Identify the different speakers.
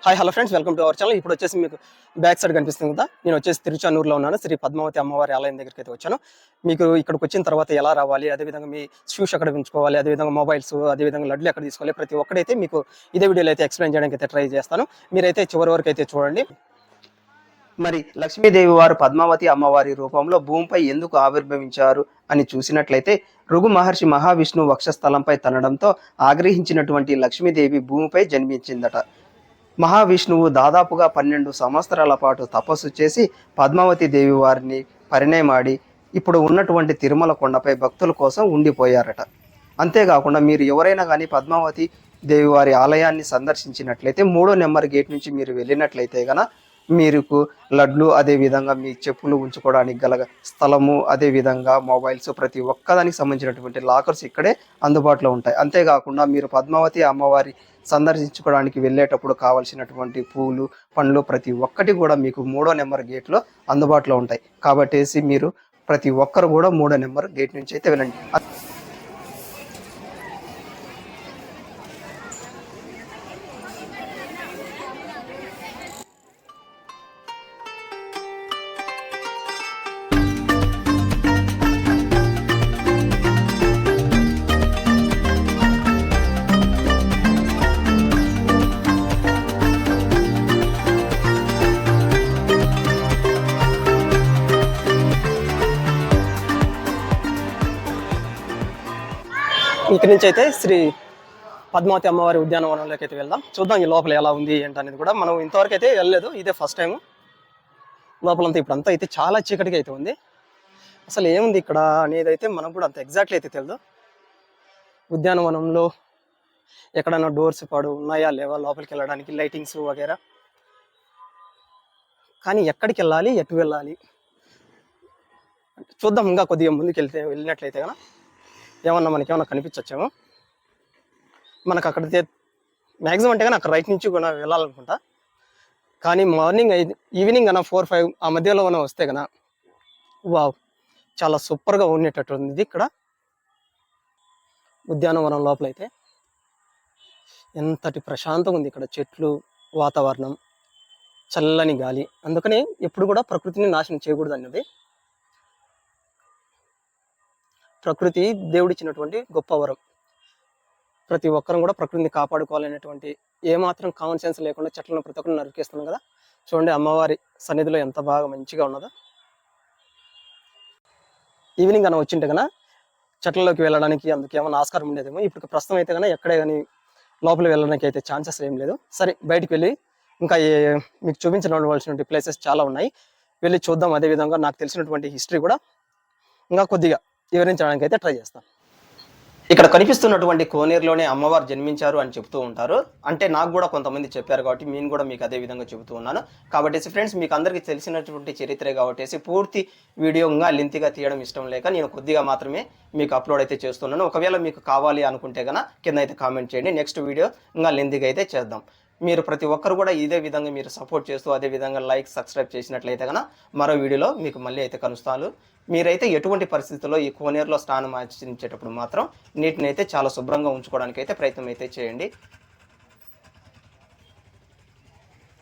Speaker 1: Hi hello friends, welcome to our channel. ఇప్పుడు వచ్చేసి మీకు బ్యాక్ సైడ్ కనిపిస్తుంది కదా, నేను వచ్చేసి తిరుచానూరులో ఉన్నాను. శ్రీ పద్మావతి అమ్మవారి ఆలయం దగ్గరికి అయితే వచ్చాను. మీకు ఇక్కడికి వచ్చిన తర్వాత ఎలా రావాలి, అదేవిధంగా మీ షూస్ ఎక్కడ ఉంచుకోవాలి, అదేవిధంగా మొబైల్స్, అదేవిధంగా లడ్లు ఎక్కడ తీసుకోవాలి, ప్రతి ఒక్కడైతే మీకు ఇదే వీడియోలో అయితే ఎక్స్ప్లెయిన్ చేయడానికి అయితే ట్రై చేస్తాను. మీరైతే చివరి వరకు అయితే చూడండి. మరి లక్ష్మీదేవి వారు పద్మావతి అమ్మవారి రూపంలో భూమిపై ఎందుకు ఆవిర్భవించారు అని చూసినట్లయితే, భృగు మహర్షి మహావిష్ణు వక్షస్థలంపై తనడంతో ఆగ్రహించినటువంటి లక్ష్మీదేవి భూమిపై జన్మించిందట. మహావిష్ణువు దాదాపుగా 12 సంవత్సరాల పాటు తపస్సు చేసి పద్మావతి దేవి వారిని పరిణయమాడి ఇప్పుడు ఉన్నటువంటి తిరుమల కొండపై భక్తుల కోసం ఉండిపోయారట. అంతేకాకుండా మీరు ఎవరైనా కానీ పద్మావతి దేవి వారి ఆలయాన్ని సందర్శించినట్లయితే 3వ నెంబర్ గేట్ నుంచి మీరు వెళ్ళినట్లయితే గన మీకు లడ్లు, అదేవిధంగా మీ చెప్పులు ఉంచుకోవడానికి గల స్థలము, అదేవిధంగా మొబైల్స్, ప్రతి ఒక్కదానికి సంబంధించినటువంటి లాకర్స్ ఇక్కడే అందుబాటులో ఉంటాయి. అంతేకాకుండా మీరు పద్మావతి అమ్మవారి సందర్శించుకోవడానికి వెళ్ళేటప్పుడు కావాల్సినటువంటి పూలు, పండ్లు ప్రతి ఒక్కటి కూడా మీకు 3వ నెంబర్ గేట్లో అందుబాటులో ఉంటాయి. కాబట్టి మీరు ప్రతి ఒక్కరు కూడా 3వ నెంబర్ గేట్ నుంచి అయితే వెళ్ళండి. ఇక్కడి నుంచి అయితే శ్రీ పద్మావతి అమ్మవారి ఉద్యానవనంలోకి అయితే వెళ్దాం. చూద్దాం ఈ లోపల ఎలా ఉంది ఏంటనేది కూడా. మనం ఇంతవరకు అయితే వెళ్ళలేదు, ఇదే ఫస్ట్ టైం. లోపలంతా ఇప్పుడంతా అయితే చాలా చీకటిగా అయితే ఉంది. అసలు ఏముంది ఇక్కడ అనేది అయితే మనకు కూడా అంత ఎగ్జాక్ట్లీ అయితే తెలియదు. ఉద్యానవనంలో ఎక్కడైనా డోర్స్ ఉన్నాయా లేవా, లోపలికి వెళ్ళడానికి లైటింగ్స్ వగేరా. కానీ ఎక్కడికి వెళ్ళాలి, ఎటు వెళ్ళాలి చూద్దాం. ఇంకా కొద్దిగా ముందుకు వెళ్ళినట్లయితే కనుక మనకేమన్నా కనిపించచ్చేమో. మనకు అక్కడైతే మ్యాక్సిమం అంటే కానీ అక్కడ రైట్ నుంచి కూడా వెళ్ళాలనుకుంటా. కానీ మార్నింగ్ ఈవినింగ్ కన్నా 4-5 ఆ మధ్యలో మనం వస్తే కన్నా వావ్, చాలా సూపర్గా ఉండేటట్టు ఉంది ఇక్కడ ఉద్యానవనం లోపల. అయితే ఎంతటి ప్రశాంతంగా ఉంది ఇక్కడ, చెట్లు, వాతావరణం, చల్లని గాలి. అందుకని ఎప్పుడు కూడా ప్రకృతిని నాశనం చేయకూడదు అన్నది. ప్రకృతి దేవుడిచ్చినటువంటి గొప్ప వరం. ప్రతి ఒక్కరం కూడా ప్రకృతిని కాపాడుకోవాలనేటువంటి ఏమాత్రం కామన్ సెన్స్ లేకుండా చెట్లను ప్రతి ఒక్కరు నరికేస్తున్నాం కదా. చూడండి అమ్మవారి సన్నిధిలో ఎంత బాగా మంచిగా ఉన్నదో. ఈవినింగ్ కన్నా వచ్చింటే కన్నా చెట్లలోకి వెళ్ళడానికి అందుకు ఏమైనా ఆస్కారం ఉండేదేమో. ఇప్పుడు ప్రస్తుతం అయితే కన్నా ఎక్కడే కానీ లోపలికి వెళ్ళడానికి అయితే ఛాన్సెస్ ఏం లేదు. సరే, బయటికి వెళ్ళి ఇంకా మీకు చూపించవలసినటువంటి ప్లేసెస్ చాలా ఉన్నాయి, వెళ్ళి చూద్దాం. అదేవిధంగా నాకు తెలిసినటువంటి హిస్టరీ కూడా ఇంకా కొద్దిగా వివరించడానికి అయితే ట్రై చేస్తాను. ఇక్కడ కనిపిస్తున్నటువంటి కోనేరులోనే అమ్మవారు జన్మించారు అని చెప్తూ ఉంటారు. అంటే నాకు కూడా కొంతమంది చెప్పారు కాబట్టి నేను కూడా మీకు అదే విధంగా చెబుతూ ఉన్నాను. కాబట్టి ఫ్రెండ్స్, మీకు అందరికీ తెలిసినటువంటి చరిత్రే కాబట్టి పూర్తి వీడియో ఇంకా లెంతీగా తీయడం ఇష్టం లేక నేను కొద్దిగా మాత్రమే మీకు అప్లోడ్ అయితే చేస్తున్నాను. ఒకవేళ మీకు కావాలి అనుకుంటే కనుక కింద అయితే కామెంట్ చేయండి. నెక్స్ట్ వీడియో ఇంకా లెంతీగా అయితే చేద్దాం. మీరు ప్రతి ఒక్కరు కూడా ఇదే విధంగా మీరు సపోర్ట్ చేస్తూ అదే విధంగా లైక్, సబ్స్క్రైబ్ చేసినట్లయితే కనుక మరో వీడియోలో మీకు మళ్ళీ అయితే కలుస్తాను. మీరైతే ఎటువంటి పరిస్థితుల్లో ఈ కోనేరులో స్నానం ఆచరించేటప్పుడు మాత్రం నీటిని అయితే చాలా శుభ్రంగా ఉంచుకోవడానికి అయితే ప్రయత్నం అయితే చేయండి.